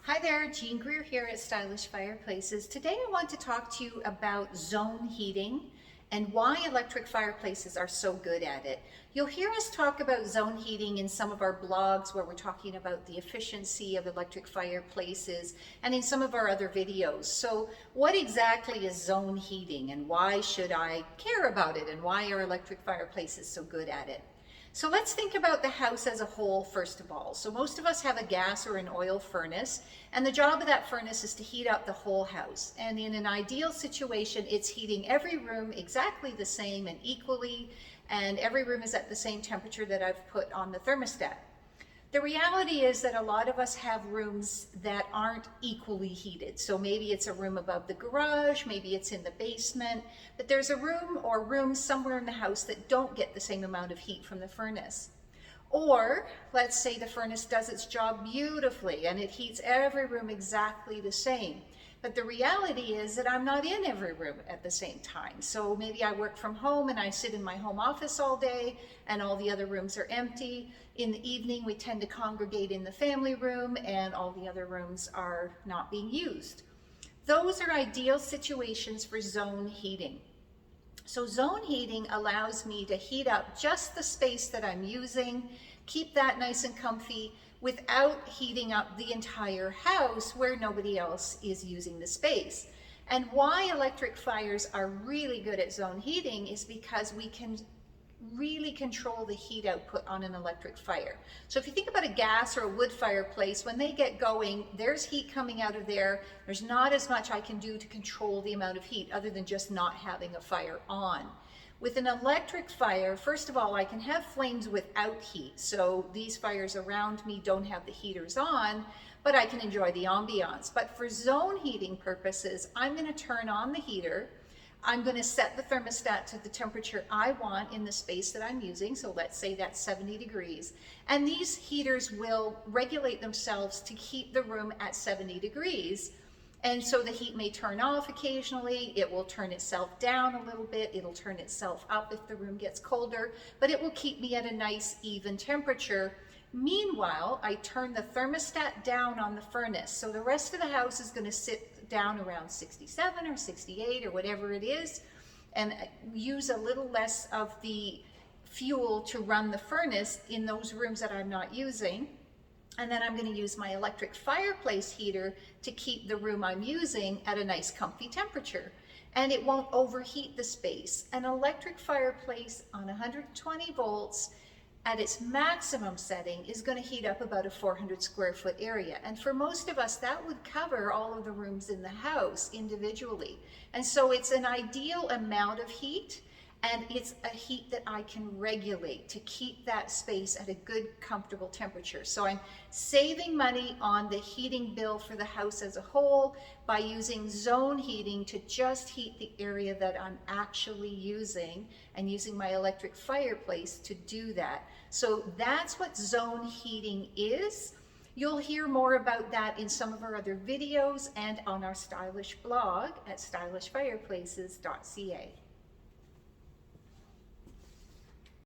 Hi there, Jean Greer here at Stylish Fireplaces. Today I want to talk to you about zone heating and why electric fireplaces are so good at it. You'll hear us talk about zone heating in some of our blogs where we're talking about the efficiency of electric fireplaces and in some of our other videos. So what exactly is zone heating and why should I care about it and why are electric fireplaces so good at it? So let's think about the house as a whole first of all. So most of us have a gas or an oil furnace, and the job of that furnace is to heat up the whole house. And in an ideal situation, it's heating every room exactly the same and equally, and every room is at the same temperature that I've put on the thermostat. The reality is that a lot of us have rooms that aren't equally heated. So maybe it's a room above the garage, maybe it's in the basement, but there's a room or rooms somewhere in the house that don't get the same amount of heat from the furnace. Or let's say the furnace does its job beautifully and it heats every room exactly the same. But the reality is that I'm not in every room at the same time. So maybe I work from home and I sit in my home office all day and all the other rooms are empty. In the evening, we tend to congregate in the family room and all the other rooms are not being used. Those are ideal situations for zone heating. So zone heating allows me to heat up just the space that I'm using, keep that nice and comfy without heating up the entire house where nobody else is using the space. And why electric fires are really good at zone heating is because we can really control the heat output on an electric fire. So if you think about a gas or a wood fireplace, when they get going, there's heat coming out of there. There's not as much I can do to control the amount of heat other than just not having a fire on. With an electric fire, first of all, I can have flames without heat. So these fires around me don't have the heaters on, but I can enjoy the ambiance. But for zone heating purposes, I'm going to turn on the heater. I'm going to set the thermostat to the temperature I want in the space that I'm using. So let's say that's 70 degrees. And these heaters will regulate themselves to keep the room at 70 degrees. And so the heat may turn off occasionally, it will turn itself down a little bit, it'll turn itself up if the room gets colder, but it will keep me at a nice even temperature. Meanwhile, I turn the thermostat down on the furnace. So the rest of the house is going to sit down around 67 or 68 or whatever it is, and use a little less of the fuel to run the furnace in those rooms that I'm not using. And then I'm going to use my electric fireplace heater to keep the room I'm using at a nice comfy temperature. And it won't overheat the space. An electric fireplace on 120 volts at its maximum setting is going to heat up about a 400 square foot area. And for most of us, that would cover all of the rooms in the house individually. And so it's an ideal amount of heat. And it's a heat that I can regulate to keep that space at a good, comfortable temperature. So I'm saving money on the heating bill for the house as a whole by using zone heating to just heat the area that I'm actually using and using my electric fireplace to do that. So that's what zone heating is. You'll hear more about that in some of our other videos and on our Stylish blog at stylishfireplaces.ca.